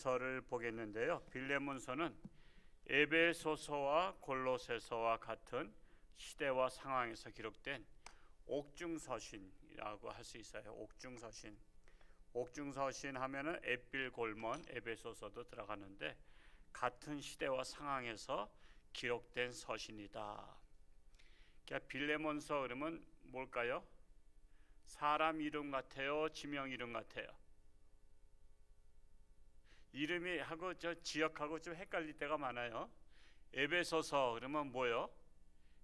서를 보겠는데요. 빌레몬서는 에베소서와 골로새서와 같은 시대와 상황에서 기록된 옥중서신이라고 할 수 있어요. 옥중서신. 옥중서신 하면은 앳빌골몬, 에베소서도 들어가는데 같은 시대와 상황에서 기록된 서신이다. 그러니까 빌레몬서 그러면 뭘까요? 사람 이름 같아요? 지명 이름 같아요? 이름이 하고 저 지역하고 좀 헷갈릴 때가 많아요. 에베소서 그러면 뭐요?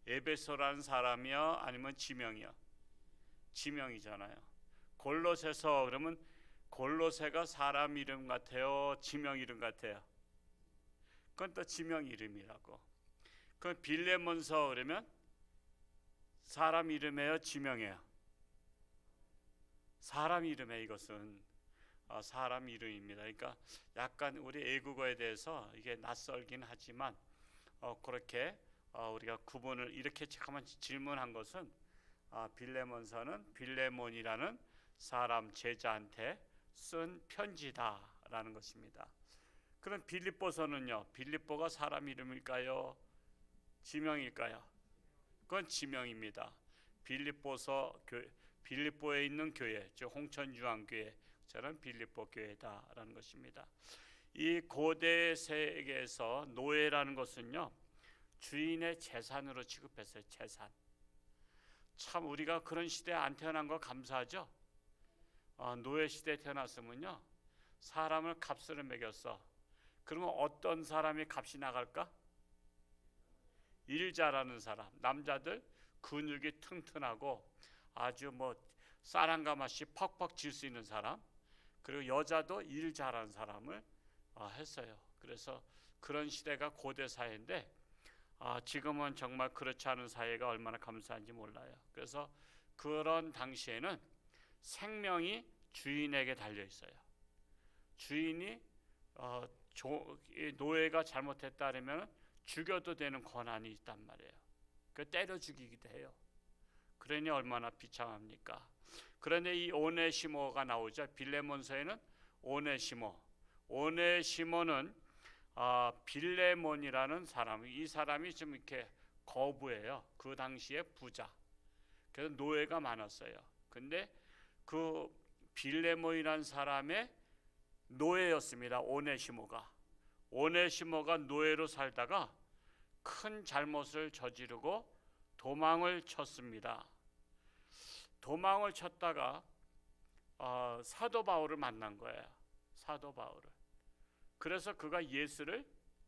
에베소라는 사람이요? 아니면 지명이요? 지명이잖아요. 골로새서 그러면 골로새가 사람 이름 같아요? 지명 이름 같아요? 그건 또 지명 이름이라고. 그 빌레몬서 그러면 사람 이름이에요? 지명이에요? 사람 이름에 이것은 사람 이름입니다. 그러니까 약간 우리 애국어에 대해서 이게 낯설긴 하지만 그렇게 우리가 구분을 이렇게 잠깐만 질문한 것은 빌레몬서는 빌레몬이라는 사람 제자한테 쓴 편지다라는 것입니다. 그럼 빌립보서는요? 빌립보가 사람 이름일까요? 지명일까요? 그건 지명입니다. 빌립보서 빌립보에 있는 교회, 즉 홍천중앙교회 저는 빌립보 교회다라는 것입니다. 이 고대 세계에서 노예라는 것은요 주인의 재산으로 취급했어요. 재산. 참 우리가 그런 시대에 안 태어난 거 감사하죠. 노예 시대에 태어났으면요 사람을 값으로 매겼어. 그러면 어떤 사람이 값이 나갈까? 일 잘하는 사람. 남자들 근육이 튼튼하고 아주 쌀한가 맛이 퍽퍽 질 수 있는 사람, 그리고 여자도 일 잘하는 사람을 했어요. 그래서 그런 시대가 고대 사회인데 지금은 정말 그렇지 않은 사회가 얼마나 감사한지 몰라요. 그래서 그런 당시에는 생명이 주인에게 달려 있어요. 주인이 노예가 잘못했다 그러면 죽여도 되는 권한이 있단 말이에요. 그 때려 죽이기도 해요. 그러니 얼마나 비참합니까? 그런데 이 오네시모가 나오죠. 빌레몬서에는 오네시모는 빌레몬이라는 사람, 이 사람이 좀 이렇게 거부해요. 그 당시에 부자. 그래서 노예가 많았어요. 근데 그 빌레몬이라는 사람의 노예였습니다. 오네시모가 노예로 살다가 큰 잘못을 저지르고 도망을 쳤습니다. 도망을 쳤다가 사도 바울을 만난 거예요. 사도 바울을. 그래서 그가 예수를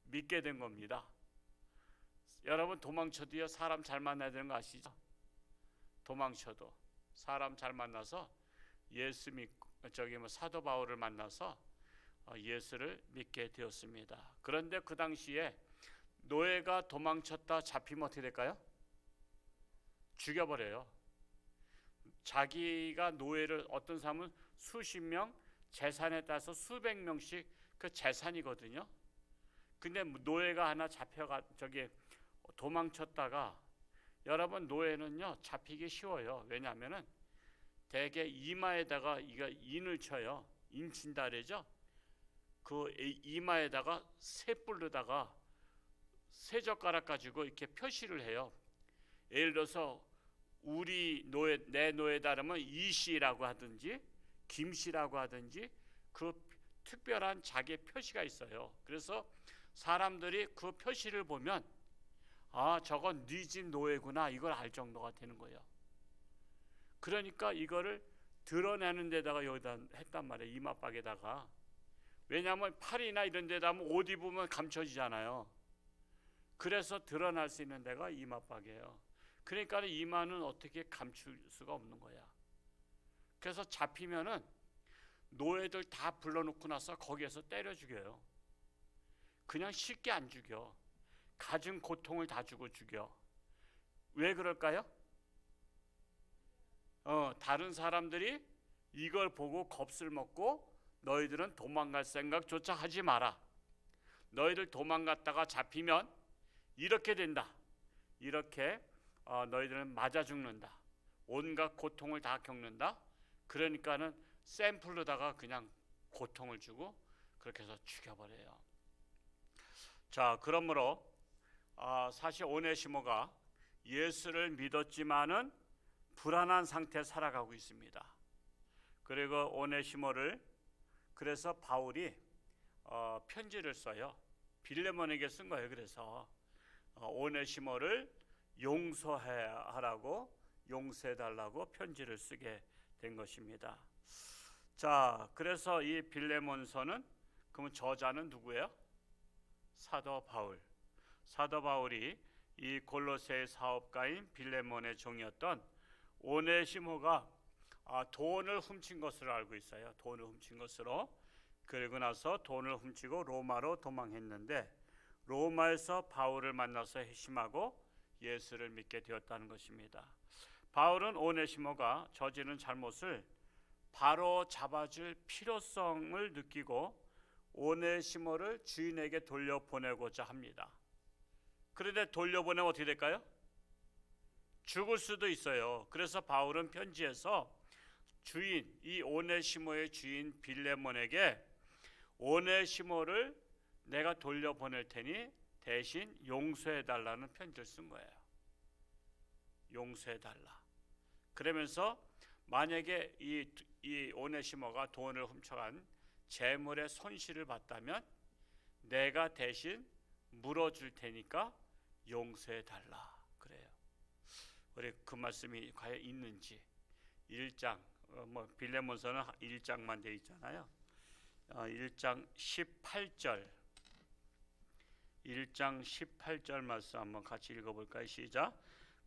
믿게 된 겁니다. 여러분 도망쳐도요 사람 잘 만나야 되는 거 아시죠? 도망쳐도 사람 잘 만나서 예수 믿고 사도 바울을 만나서 예수를 믿게 되었습니다. 그런데 그 당시에 노예가 도망쳤다 잡히면 어떻게 될까요? 죽여버려요. 자기가 노예를 어떤 사람은 수십 명, 재산에 따라서 수백 명씩 그 재산이거든요. 근데 노예가 하나 도망쳤다가 여러분 노예는요 잡히기 쉬워요. 왜냐하면은 대개 이마에다가 인을 쳐요. 인친다 그러죠. 그 이마에다가 쇠뿔로다가 세 젓가락 가지고 이렇게 표시를 해요. 예를 들어서 내 노예다 그러면 이씨라고 하든지 김씨라고 하든지 그 특별한 자기의 표시가 있어요. 그래서 사람들이 그 표시를 보면 저건 네 집 노예구나 이걸 알 정도가 되는 거예요. 그러니까 이거를 드러내는 데다가 여기다 했단 말이에요. 이마박에다가. 왜냐하면 팔이나 이런 데다 하면 옷 입으면 감춰지잖아요. 그래서 드러날 수 있는 데가 이마박이에요. 그러니까 이마는 어떻게 감출 수가 없는 거야. 그래서 잡히면은 노예들 다 불러놓고 나서 거기에서 때려 죽여요. 그냥 쉽게 안 죽여. 가진 고통을 다 주고 죽여. 왜 그럴까요? 다른 사람들이 이걸 보고 겁을 먹고 너희들은 도망갈 생각조차 하지 마라. 너희들 도망갔다가 잡히면 이렇게 된다. 이렇게 너희들은 맞아 죽는다. 온갖 고통을 다 겪는다. 그러니까는 샘플로다가 그냥 고통을 주고 그렇게 해서 죽여버려요. 자, 그러므로 사실 오네시모가 예수를 믿었지만은 불안한 상태에 살아가고 있습니다. 그리고 오네시모를 그래서 바울이 편지를 써요. 빌레몬에게 쓴 거예요. 그래서 오네시모를 용서하라고, 용서해달라고 편지를 쓰게 된 것입니다. 자, 그래서 이 빌레몬서는, 그러면 저자는 누구예요? 사도 바울. 사도 바울이 이 골로새 사업가인 빌레몬의 종이었던 오네시모가 돈을 훔친 것으로 알고 있어요. 돈을 훔친 것으로. 그리고 나서 돈을 훔치고 로마로 도망했는데 로마에서 바울을 만나서 회심하고 예수를 믿게 되었다는 것입니다. 바울은 오네시모가 저지른 잘못을 바로 잡아줄 필요성을 느끼고 오네시모를 주인에게 돌려보내고자 합니다. 그런데 돌려보내면 어떻게 될까요? 죽을 수도 있어요. 그래서 바울은 편지에서 주인, 이 오네시모의 주인 빌레몬에게 오네시모를 내가 돌려보낼 테니 대신 용서해달라는 편지를 쓴 거예요. 용서해달라. 그러면서 만약에 이 오네시모가 돈을 훔쳐간 재물의 손실을 봤다면 내가 대신 물어줄 테니까 용서해달라. 그래요. 우리 그 말씀이 과연 있는지 1장, 빌레몬서는 1장만 되어 있잖아요. 1장 18절 말씀 한번 같이 읽어볼까요? 시작.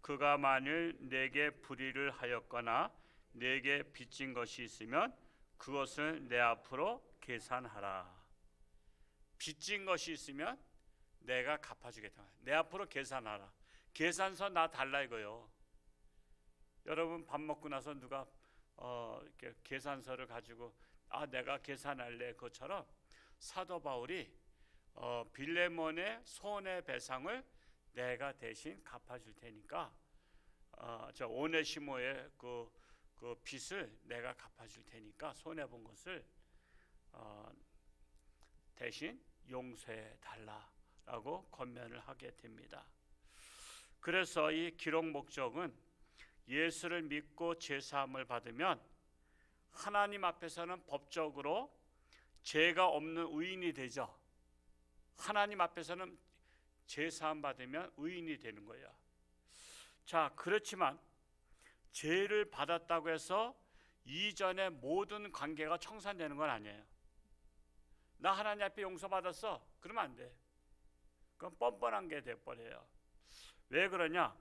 그가 만일 내게 불의를 하였거나 내게 빚진 것이 있으면 그것을 내 앞으로 계산하라. 빚진 것이 있으면 내가 갚아주겠다. 내 앞으로 계산하라. 계산서 나 달라 이거요. 여러분 밥 먹고 나서 누가 이렇게 계산서를 가지고 내가 계산할래, 그것처럼 사도 바울이 빌레몬의 손해배상을 내가 대신 갚아줄 테니까 저 오네시모의 그 빚을 내가 갚아줄 테니까 손해본 것을 대신 용서해 달라라고 권면을 하게 됩니다. 그래서 이 기록 목적은 예수를 믿고 죄사함을 받으면 하나님 앞에서는 법적으로 죄가 없는 의인이 되죠. 하나님 앞에서는 죄사함 받으면 의인이 되는 거예요. 자, 그렇지만 죄를 받았다고 해서 이전의 모든 관계가 청산되는 건 아니에요. 나 하나님 앞에 용서받았어. 그러면 안 돼. 그건 뻔뻔한 게 돼버려요. 왜 그러냐?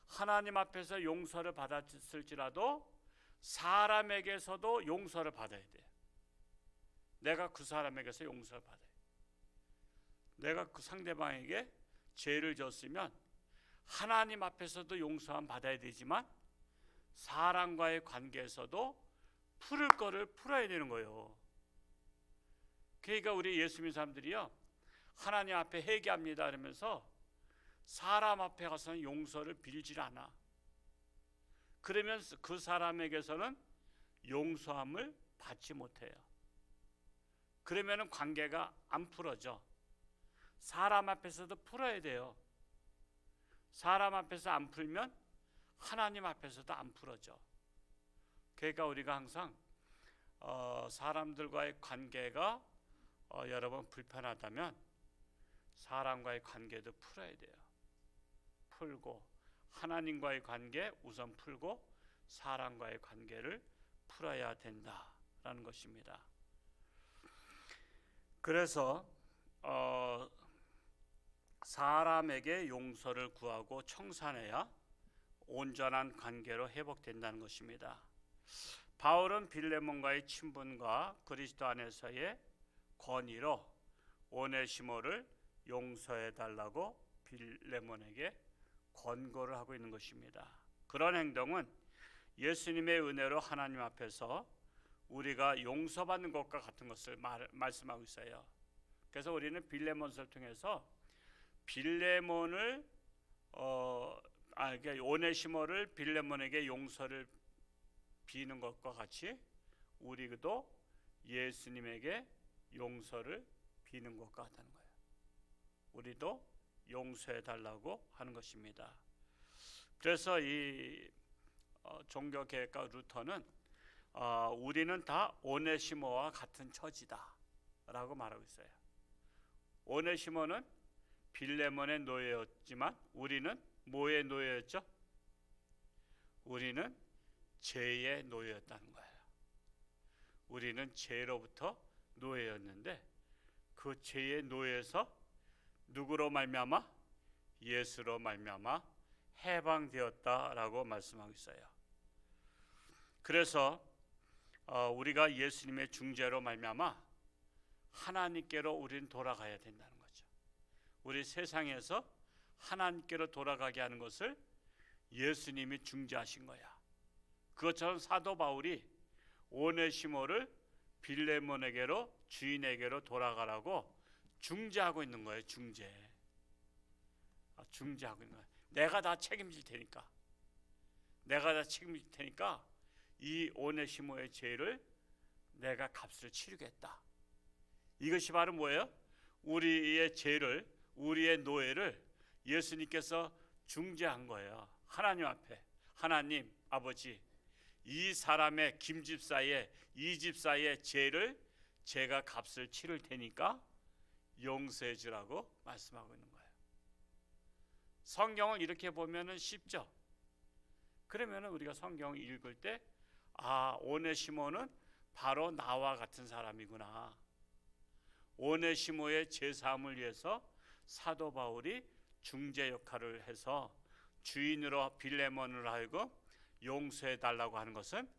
하나님 앞에서 용서를 받았을지라도 사람에게서도 용서를 받아야 돼요. 내가 그 사람에게서 용서를 받아야 돼요. 내가 그 상대방에게 죄를 졌으면 하나님 앞에서도 용서함 받아야 되지만 사람과의 관계에서도 풀을 거를 풀어야 되는 거예요. 그러니까 우리 예수 믿는 사람들이요, 하나님 앞에 회개합니다 그러면서 사람 앞에 가서는 용서를 빌질 않아. 그러면 그 사람에게서는 용서함을 받지 못해요. 그러면 관계가 안 풀어져. 사람 앞에서도 풀어야 돼요. 사람 앞에서 안 풀면 하나님 앞에서도 안 풀어져. 그러니까 우리가 항상 사람들과의 관계가 여러분 불편하다면 사람과의 관계도 풀어야 돼요. 풀고 하나님과의 관계 우선 풀고 사람과의 관계를 풀어야 된다라는 것입니다. 그래서 사람에게 용서를 구하고 청산해야 온전한 관계로 회복된다는 것입니다. 바울은 빌레몬과의 친분과 그리스도 안에서의 권위로 오네시모를 용서해달라고 빌레몬에게 권고를 하고 있는 것입니다. 그런 행동은 예수님의 은혜로 하나님 앞에서 우리가 용서받는 것과 같은 것을 말씀하고 있어요. 그래서 우리는 빌레몬서를 통해서 빌레몬을 오네시모를 빌레몬에게 용서를 비는 것과 같이 우리도 예수님에게 용서를 비는 것과 같다는 거예요. 우리도 용서해 달라고 하는 것입니다. 그래서 이 종교개혁가 루터는 우리는 다 오네시모와 같은 처지다 라고 말하고 있어요. 오네시모는 빌레몬의 노예였지만 우리는 뭐의 노예였죠? 우리는 죄의 노예였다는 거예요. 우리는 죄로부터 노예였는데 그 죄의 노예에서 누구로 말미암아? 예수로 말미암아 해방되었다라고 말씀하고 있어요. 그래서 우리가 예수님의 중재로 말미암아 하나님께로 우리는 돌아가야 된다는 거죠. 우리 세상에서 하나님께로 돌아가게 하는 것을 예수님이 중재하신 거야. 그것처럼 사도 바울이 오네시모를 빌레몬에게로 주인에게로 돌아가라고 중재하고 있는 거예요. 중재하고 있는 거예요. 내가 다 책임질 테니까. 이 오네시모의 죄를 내가 값을 치르겠다. 이것이 바로 뭐예요? 우리의 죄를, 우리의 노예를 예수님께서 중재한 거예요. 하나님 앞에. 하나님 아버지, 이 사람의 김 집사의, 이 집사의 죄를 제가 값을 치를 테니까 용서해 주라고 말씀하고 있는 거예요. 성경을 이렇게 보면은 쉽죠. 그러면은 우리가 성경을 읽을 때 오네시모는 바로 나와 같은 사람이구나. 오네시모의 죄사함을 위해서 사도 바울이 중재 역할을 해서 주인으로 빌레몬을 하여금 용서해 달라고 하는 것은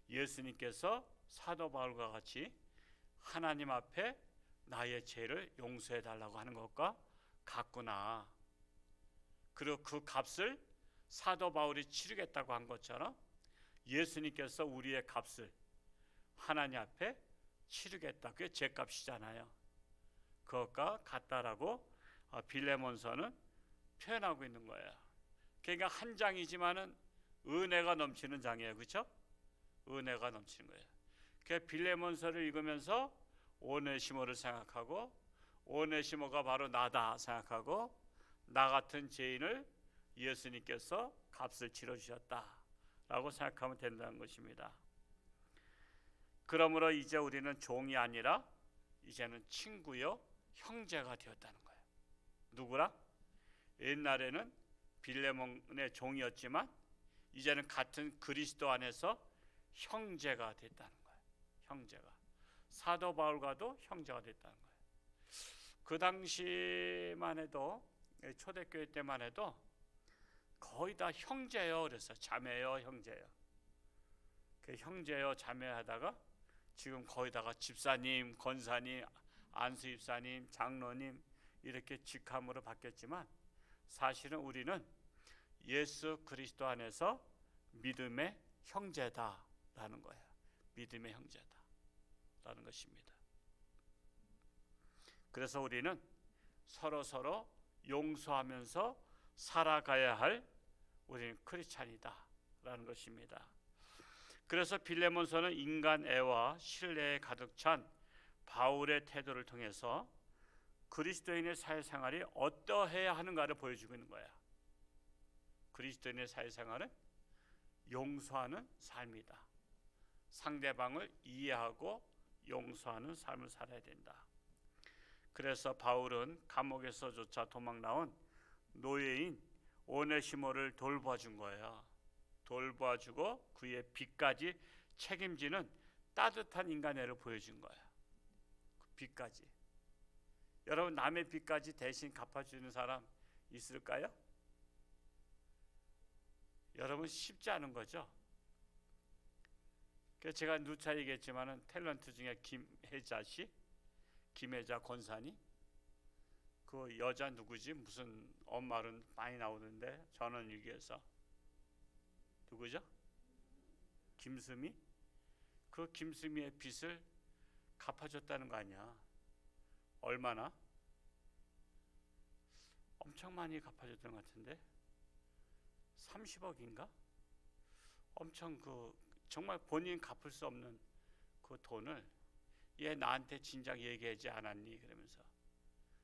예수님께서 사도 바울과 같이 하나님 앞에 나의 죄를 용서해 달라고 하는 것과 같구나. 그리고 그 값을 사도 바울이 치르겠다고 한 것처럼 예수님께서 우리의 값을 하나님 앞에 치르겠다. 그게 죄값이잖아요. 그것과 같다라고 빌레몬서는 표현하고 있는 거예요. 그러니까 한 장이지만은 은혜가 넘치는 장이에요. 그렇죠? 은혜가 넘치는 거예요. 그 빌레몬서를 읽으면서 오네시모를 생각하고 오네시모가 바로 나다 생각하고 나 같은 죄인을 예수님께서 값을 치러주셨다라고 생각하면 된다는 것입니다. 그러므로 이제 우리는 종이 아니라 이제는 친구요 형제가 되었다는 거예요. 누구랑? 옛날에는 빌레몬의 종이었지만 이제는 같은 그리스도 안에서 형제가 됐다는 거예요. 형제가. 사도 바울과도 형제가 됐다는 거예요. 그 당시만 해도 초대교회 때만 해도 거의 다 형제요 그래서 자매요 형제요. 그 형제요 자매요 하다가 지금 거의 다가 집사님, 권사님, 안수 집사님, 장로님 이렇게 직함으로 바뀌었지만 사실은 우리는 예수 그리스도 안에서 믿음의 형제다라는 거예요. 믿음의 형제다라는 것입니다. 그래서 우리는 서로 용서하면서 살아가야 할 우리는 크리스찬이다라는 것입니다. 그래서 빌레몬서는 인간 애와 신뢰에 가득 찬 바울의 태도를 통해서 그리스도인의 사회생활이 어떠해야 하는가를 보여주고 있는 거야. 그리스도인의 사회생활은 용서하는 삶이다. 상대방을 이해하고 용서하는 삶을 살아야 된다. 그래서 바울은 감옥에서조차 도망 나온 노예인 오네시모를 돌봐준 거예요. 돌봐주고 그의 빚까지 책임지는 따뜻한 인간애를 보여준 거예요. 그 빚까지. 여러분 남의 빚까지 대신 갚아주는 사람 있을까요? 여러분 쉽지 않은 거죠. 그래서 제가 누차 얘기했지만은 탤런트 중에 김혜자 씨, 김혜자 권사님, 그 여자 누구지? 무슨 엄마는 많이 나오는데 전원일기에서 누구죠? 김수미? 그 김수미의 빚을 갚아줬다는 거 아니야. 얼마나? 엄청 많이 갚아줬던 것 같은데 30억인가? 엄청 그 정말 본인 갚을 수 없는 그 돈을 얘 나한테 진작 얘기하지 않았니? 그러면서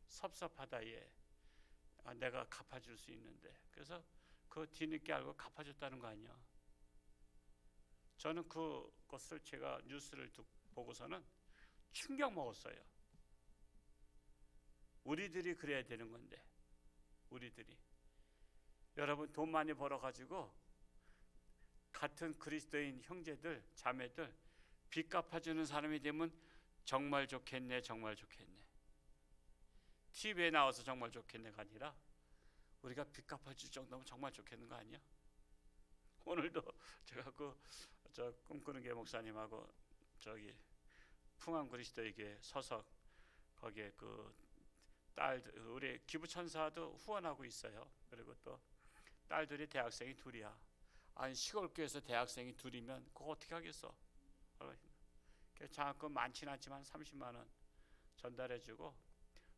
섭섭하다 얘. 내가 갚아줄 수 있는데. 그래서 그 뒤늦게 알고 갚아줬다는 거 아니야. 저는 그것을 제가 뉴스를 보고서는 충격 먹었어요. 우리들이 그래야 되는 건데, 우리들이. 여러분 돈 많이 벌어가지고 같은 그리스도인 형제들, 자매들 빚 갚아주는 사람이 되면 정말 좋겠네, 정말 좋겠네. TV에 나와서 정말 좋겠네가 아니라 우리가 빚 갚아줄 정도면 정말 좋겠는 거 아니야? 오늘도 제가 저 꿈꾸는 게 목사님하고 저기 풍암 그리스도의 교회 서석 거기에 그 딸 우리 기부천사도 후원하고 있어요. 그리고 또 딸들이 대학생이 둘이야. 아니 시골 교회에서 대학생이 둘이면 그거 어떻게 하겠어? 장학금 많지는 않지만 30만 원 전달해주고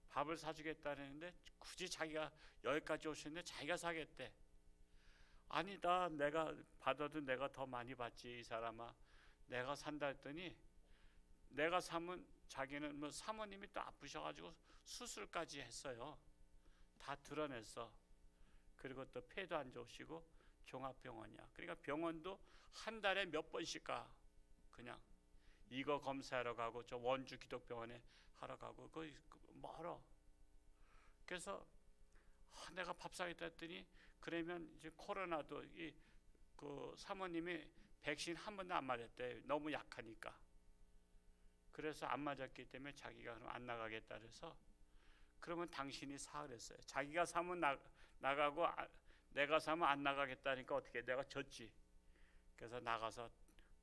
밥을 사주겠다는데 굳이 자기가 여기까지 오셨는데 자기가 사겠대. 아니다, 내가 받아도 내가 더 많이 받지 이 사람아. 내가 산다 했더니 내가 사면 자기는 뭐 사모님이 또 아프셔가지고 수술까지 했어요. 다 드러냈어. 그리고 또 폐도 안 좋으시고 종합병원이야. 그러니까 병원도 한 달에 몇 번씩 가. 그냥 이거 검사하러 가고 저 원주 기독병원에 하러 가고 그 멀어. 그래서 내가 밥 사겠다 했더니 그러면 이제 코로나도 그 사모님이 백신 한 번도 안 맞았대. 너무 약하니까. 그래서 안 맞았기 때문에 자기가 그럼 안 나가겠다 그래서 그러면 당신이 사 그랬어요. 자기가 사면 나가고 내가 사면 안 나가겠다니까 어떻게 내가 졌지. 그래서 나가서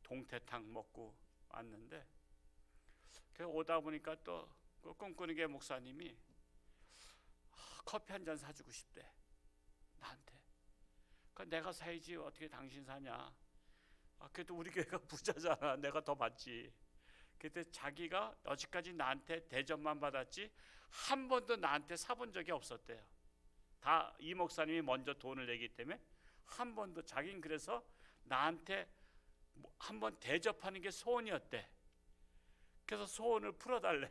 동태탕 먹고 왔는데 오다 보니까 또 그 꿈꾸는 게 목사님이 커피 한 잔 사주고 싶대 나한테. 그러니까 내가 사야지 어떻게 당신 사냐. 그래도 우리 교회가 부자잖아. 내가 더 받지. 그때 자기가 여지까지 나한테 대접만 받았지 한 번도 나한테 사본 적이 없었대요. 다 이 목사님이 먼저 돈을 내기 때문에 한 번도. 자기는 그래서 나한테 한번 대접하는 게 소원이었대. 그래서 소원을 풀어달래.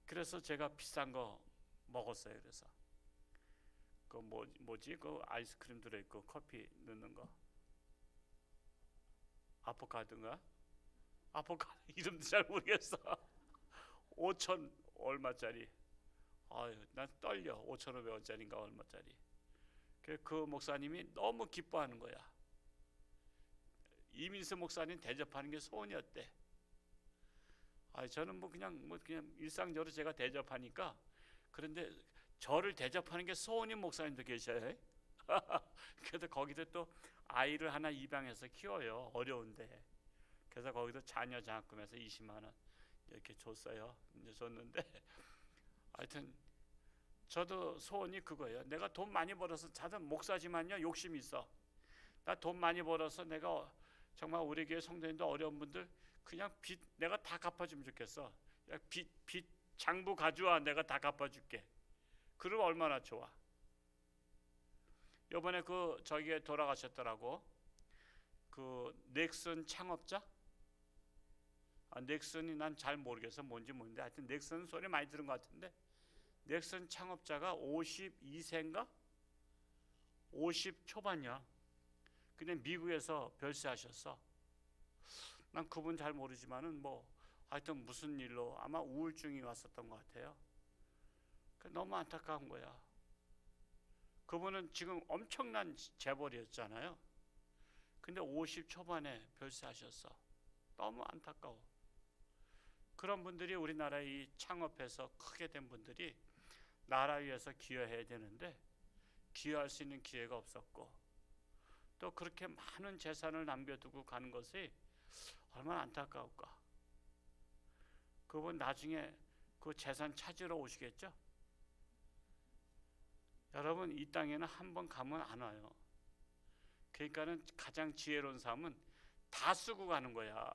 그래서 제가 비싼 거 먹었어요. 그래서 그 뭐지 그 아이스크림 들어있고 커피 넣는 거 아포카도인가? 아포카도 이름도 잘 모르겠어. 5천 얼마짜리. 아유 난 떨려. 5,500원짜리인가 얼마짜리. 그 목사님이 너무 기뻐하는 거야. 이민수 목사님 대접하는 게 소원이었대. 저는 그냥 일상적으로 제가 대접하니까. 그런데 저를 대접하는 게 소원인 목사님도 계셔요. 그래도 거기도 또 아이를 하나 입양해서 키워요. 어려운데. 그래서 거기도 자녀 장학금에서 20만 원 이렇게 줬어요. 이제 줬는데 하여튼 저도 소원이 그거예요. 내가 돈 많이 벌어서 자전 목사지만요 욕심이 있어. 나 돈 많이 벌어서 내가 정말 우리 교회 성도님들 어려운 분들 그냥 빚 내가 다 갚아주면 좋겠어. 빚 장부 가져와 내가 다 갚아줄게. 그러면 얼마나 좋아. 이번에 저기에 돌아가셨더라고. 그 넥슨 창업자. 넥슨이 난 잘 모르겠어. 뭔지 모르는데 하여튼 넥슨 소리 많이 들은 것 같은데 넥슨 창업자가 52세인가? 50 초반이야. 근데 미국에서 별세하셨어. 난 그분 잘 모르지만은 하여튼 무슨 일로 아마 우울증이 왔었던 것 같아요. 너무 안타까운 거야. 그분은 지금 엄청난 재벌이었잖아요. 근데 50 초반에 별세하셨어. 너무 안타까워. 그런 분들이 우리나라에 이 창업해서 크게 된 분들이 나라 위해서 기여해야 되는데 기여할 수 있는 기회가 없었고 또 그렇게 많은 재산을 남겨두고 가는 것이 얼마나 안타까울까. 그분 나중에 그 재산 찾으러 오시겠죠? 여러분 이 땅에는 한 번 가면 안 와요. 그러니까는 가장 지혜로운 삶은 다 쓰고 가는 거야.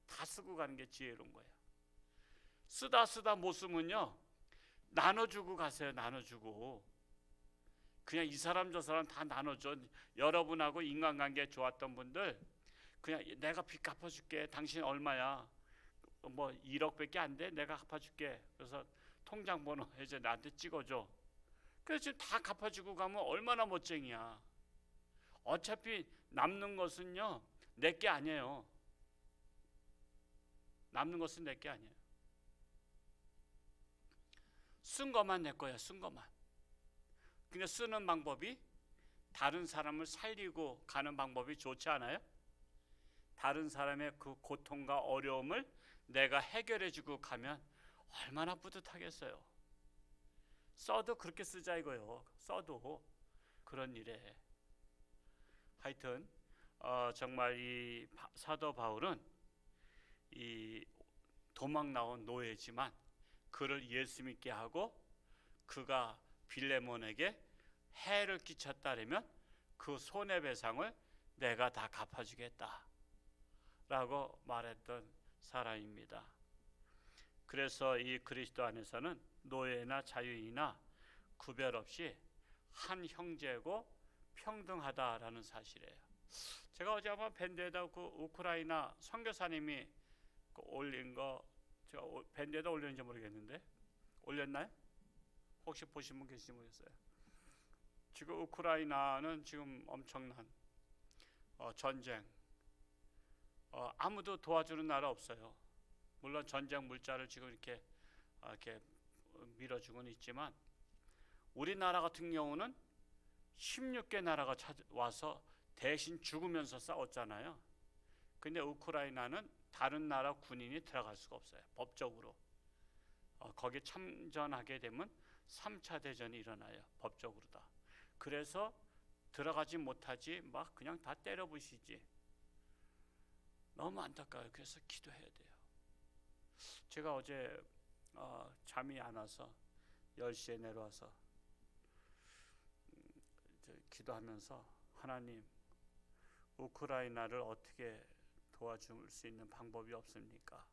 다 쓰고 가는 게 지혜로운 거야. 쓰다 못 쓰면요 나눠주고 가세요. 나눠주고 그냥 이 사람 저 사람 다 나눠줘. 여러분하고 인간관계 좋았던 분들 그냥 내가 빚 갚아줄게. 당신 얼마야? 뭐 1억밖에 안 돼? 내가 갚아줄게. 그래서 통장 번호 이제 나한테 찍어줘. 그래서 지금 다 갚아주고 가면 얼마나 멋쟁이야. 어차피 남는 것은요 내 게 아니에요. 남는 것은 내 게 아니에요. 쓴 것만 내 거야. 쓴 것만. 그냥 쓰는 방법이 다른 사람을 살리고 가는 방법이 좋지 않아요? 다른 사람의 그 고통과 어려움을 내가 해결해 주고 가면 얼마나 뿌듯하겠어요. 써도 그렇게 쓰자 이거요. 써도 그런 일에. 하여튼 정말 이 사도 바울은 이 도망 나온 노예지만 그를 예수 믿게 하고 그가 빌레몬에게 해를 끼쳤다면 그 손해배상을 내가 다 갚아주겠다 라고 말했던 사람입니다. 그래서 이 그리스도 안에서는 노예나 자유인이나 구별 없이 한 형제고 평등하다라는 사실이에요. 제가 어제 한번 밴드에다 그 우크라이나 선교사님이 그 올린 거 제가 밴드에다 올렸는지 모르겠는데 올렸나요? 혹시 보신 분 계신지 모르겠어요. 지금 우크라이나는 지금 엄청난 전쟁, 아무도 도와주는 나라 없어요. 물론 전쟁 물자를 지금 이렇게 밀어주고는 있지만 우리나라 같은 경우는 16개 나라가 와서 대신 죽으면서 싸웠잖아요. 근데 우크라이나는 다른 나라 군인이 들어갈 수가 없어요. 법적으로. 거기에 참전하게 되면 3차 대전이 일어나요. 법적으로 다. 그래서 들어가지 못하지 막 그냥 다 때려 부시지. 너무 안타까워요. 그래서 기도해야 돼요. 제가 어제 잠이 안 와서 10시에 내려와서 기도하면서 하나님 우크라이나를 어떻게 도와줄 수 있는 방법이 없습니까?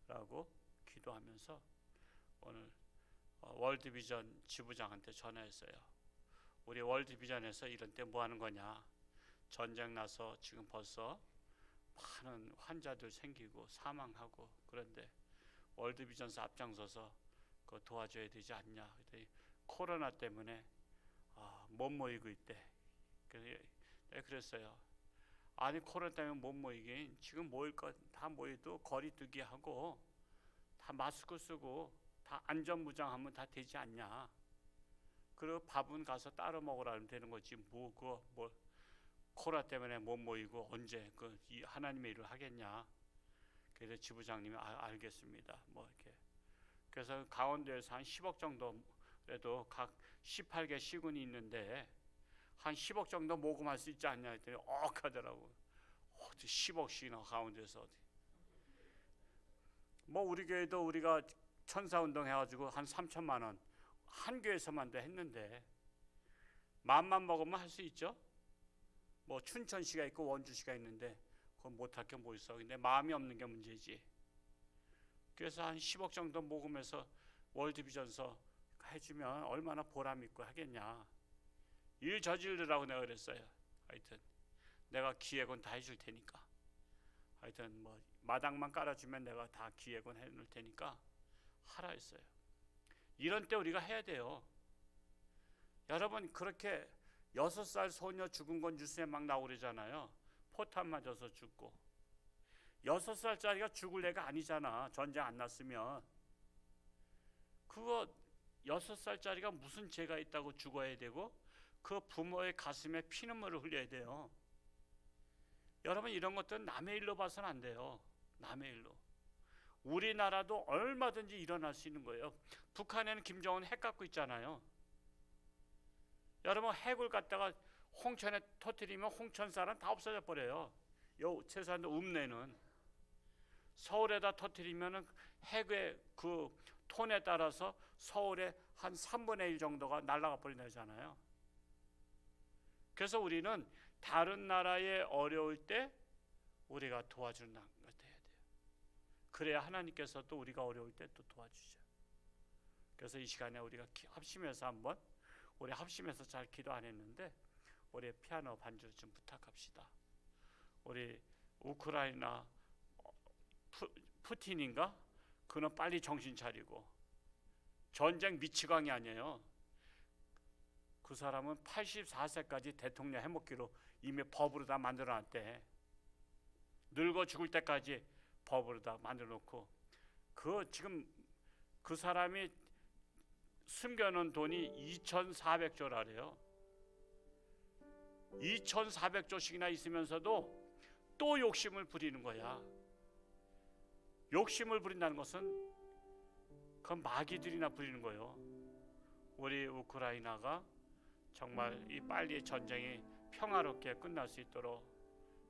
라고 기도하면서 오늘 월드비전 지부장한테 전화했어요. 우리 월드비전에서 이런 때 뭐 하는 거냐? 전쟁 나서 지금 벌써 많은 환자들 생기고 사망하고 그런데 월드비전에서 앞장서서 그거 도와줘야 되지 않냐? 그랬더니 코로나 때문에 못 모이고 있대. 그랬어요. 아니 코로나 때문에 못 모이긴 지금 모일 것 다 모여도 거리두기 하고 다 마스크 쓰고 다 안전무장하면 다 되지 않냐? 그리고 밥은 가서 따로 먹으라면 되는 거지 뭐 코로나 때문에 못 모이고 언제 이 하나님의 일을 하겠냐? 그래서 지부장님이 알겠습니다. 뭐 이렇게 그래서 강원도에서 한 10억 정도라도 각 18개 시군이 있는데 한 10억 정도 모금할 수 있지 않냐 했더니 하더라고. 10억씩이나 강원도에서 어디? 뭐 우리 교회도 우리가 천사운동 해가지고 한 3천만 원 한 교회에서만도 했는데 마음만 먹으면 할 수 있죠. 뭐 춘천시가 있고 원주시가 있는데 그건 못할 게 뭐 있어. 근데 마음이 없는 게 문제지. 그래서 한 10억 정도 모금해서 월드비전서 해주면 얼마나 보람 있고 하겠냐. 일 저지르라고 내가 그랬어요. 하여튼 내가 기획은 다 해줄 테니까. 하여튼 뭐 마당만 깔아주면 내가 다 기획은 해놓을 테니까 하라 했어요. 이런 때 우리가 해야 돼요. 여러분 그렇게 6살 소녀 죽은 건 뉴스에 막 나오고 그러잖아요. 포탄 맞아서 죽고. 6살짜리가 죽을 애가 아니잖아. 전쟁 안 났으면. 그거 6살짜리가 무슨 죄가 있다고 죽어야 되고 그 부모의 가슴에 피눈물을 흘려야 돼요. 여러분 이런 것들은 남의 일로 봐서는 안 돼요. 남의 일로. 우리나라도 얼마든지 일어날 수 있는 거예요. 북한에는 김정은 핵 갖고 있잖아요. 여러분 핵을 갖다가 홍천에 터뜨리면 홍천 사람 다 없어져 버려요. 최소한 읍내는. 서울에다 터뜨리면은 핵의 그 톤에 따라서 서울의 한 3분의 1 정도가 날아가 버린다잖아요. 그래서 우리는 다른 나라에 어려울 때 우리가 도와주는 것 해야 돼요. 그래야 하나님께서도 우리가 어려울 때 또 도와주죠. 그래서 이 시간에 우리가 합심해서 한번 우리 합심해서 잘 기도 안 했는데 우리 피아노 반주 좀 부탁합시다. 우리 우크라이나 푸틴인가? 그는 빨리 정신 차리고, 전쟁 미치광이 아니에요. 그 사람은 84세까지 대통령 해먹기로 이미 법으로 다 만들어놨대. 늙어 죽을 때까지 법으로 다 만들어놓고, 지금 그 사람이 숨겨놓은 돈이 2,400조라래요. 2,400조씩이나 있으면서도 또 욕심을 부리는 거야. 욕심을 부린다는 것은 그 마귀들이나 부리는 거예요. 우리 우크라이나가 정말 이 빨리 전쟁이 평화롭게 끝날 수 있도록,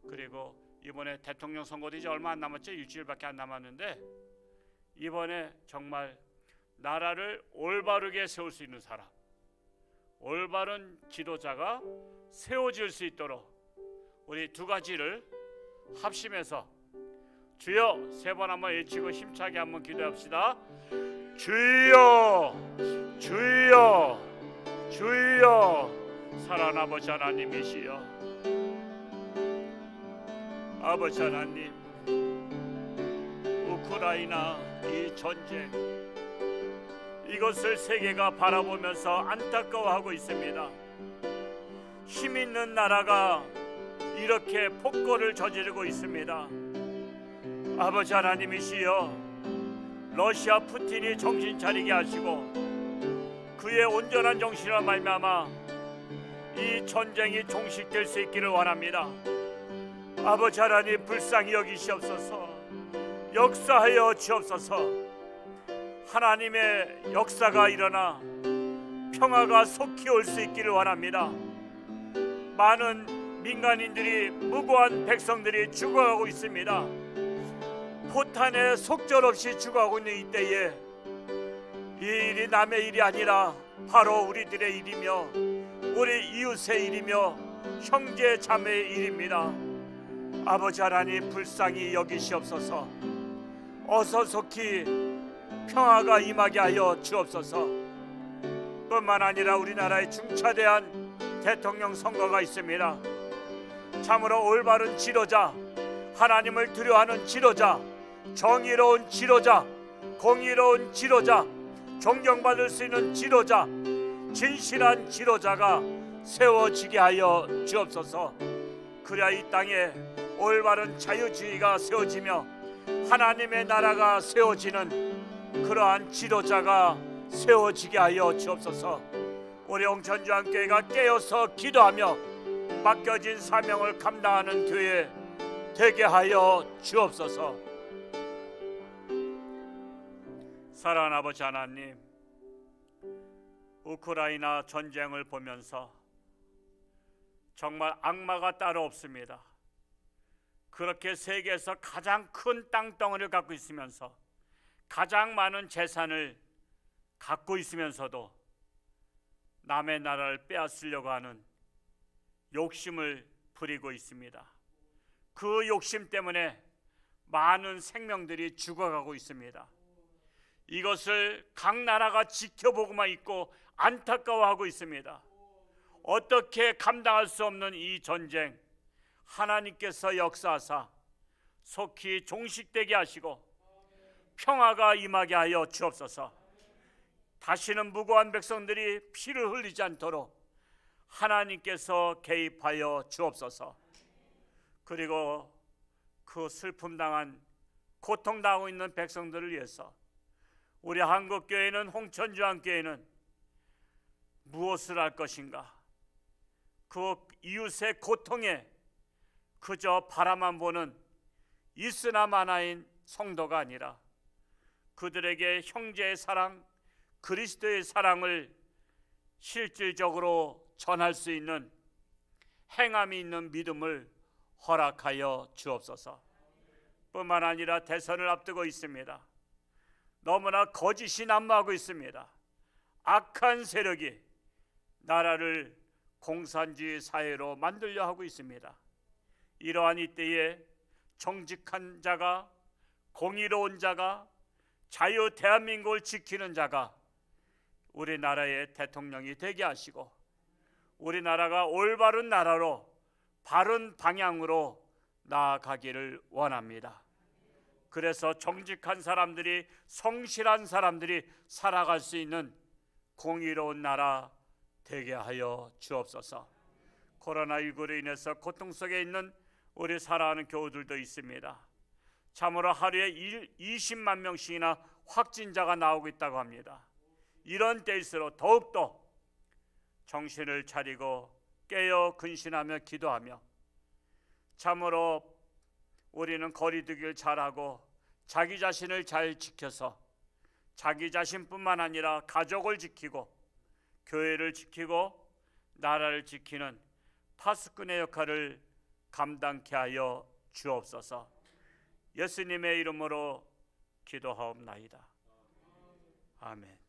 그리고 이번에 대통령 선거도 이제 얼마 안 남았죠. 일주일밖에 안 남았는데, 이번에 정말 나라를 올바르게 세울 수 있는 사람, 올바른 지도자가 세워질 수 있도록 우리 두 가지를 합심해서 주여 세 번 한번 외치고 힘차게 한번 기도합시다. 주여, 주여, 주여. 사랑하는 아버지 하나님이시여, 아버지 하나님, 우크라이나 이 전쟁, 이것을 세계가 바라보면서 안타까워하고 있습니다. 힘 있는 나라가 이렇게 폭거를 저지르고 있습니다. 아버지 하나님이시여, 러시아 푸틴이 정신 차리게 하시고 그의 온전한 정신으로 말미암아 이 전쟁이 종식될 수 있기를 원합니다. 아버지 하나님, 불쌍히 여기시옵소서. 역사하여 주옵소서. 하나님의 역사가 일어나 평화가 속히 올 수 있기를 원합니다. 많은 민간인들이, 무고한 백성들이 죽어가고 있습니다. 포탄에 속절없이 죽어가고 있는 이때에 이 일이 남의 일이 아니라 바로 우리들의 일이며 우리 이웃의 일이며 형제 자매의 일입니다. 아버지 하나님, 불쌍히 여기시옵소서. 어서 속히 평화가 임하게 하여 주옵소서. 뿐만 아니라 우리나라의 중차대한 대통령 선거가 있습니다. 참으로 올바른 지도자, 하나님을 두려워하는 지도자, 정의로운 지도자, 공의로운 지도자, 존경받을 수 있는 지도자, 진실한 지도자가 세워지게 하여 주옵소서. 그래야 이 땅에 올바른 자유주의가 세워지며 하나님의 나라가 세워지는 그러한 지도자가 세워지게 하여 주옵소서. 우리 홍천주한교회가 깨어서 기도하며 맡겨진 사명을 감당하는 교회 되게 하여 주옵소서. 사랑하는 아버지 하나님, 우크라이나 전쟁을 보면서 정말 악마가 따로 없습니다. 그렇게 세계에서 가장 큰 땅덩어리를 갖고 있으면서 가장 많은 재산을 갖고 있으면서도 남의 나라를 빼앗으려고 하는 욕심을 부리고 있습니다. 그 욕심 때문에 많은 생명들이 죽어가고 있습니다. 이것을 각 나라가 지켜보고만 있고 안타까워하고 있습니다. 어떻게 감당할 수 없는 이 전쟁, 하나님께서 역사하사 속히 종식되게 하시고 평화가 임하게 하여 주옵소서. 다시는 무고한 백성들이 피를 흘리지 않도록 하나님께서 개입하여 주옵소서. 그리고 그 슬픔당한, 고통당하고 있는 백성들을 위해서 우리 한국교회는, 홍천주한교회는 무엇을 할 것인가? 그 이웃의 고통에 그저 바라만 보는 있으나 마나인 성도가 아니라 그들에게 형제의 사랑, 그리스도의 사랑을 실질적으로 전할 수 있는 행함이 있는 믿음을 허락하여 주옵소서. 뿐만 아니라 대선을 앞두고 있습니다. 너무나 거짓이 난무하고 있습니다. 악한 세력이 나라를 공산주의 사회로 만들려 하고 있습니다. 이러한 이때에 정직한 자가, 공의로운 자가, 자유 대한민국을 지키는 자가 우리나라의 대통령이 되게 하시고 우리나라가 올바른 나라로 바른 방향으로 나아가기를 원합니다. 그래서 정직한 사람들이, 성실한 사람들이 살아갈 수 있는 공의로운 나라 되게 하여 주옵소서. 코로나19로 인해서 고통 속에 있는 우리 사랑하는 교우들도 있습니다. 참으로 하루에 20만 명씩이나 확진자가 나오고 있다고 합니다. 이런 때일수록 더욱더 정신을 차리고 깨어 근신하며 기도하며, 참으로 우리는 거리두기를 잘하고 자기 자신을 잘 지켜서 자기 자신뿐만 아니라 가족을 지키고 교회를 지키고 나라를 지키는 파수꾼의 역할을 감당케 하여 주옵소서. 예수님의 이름으로 기도하옵나이다. 아멘.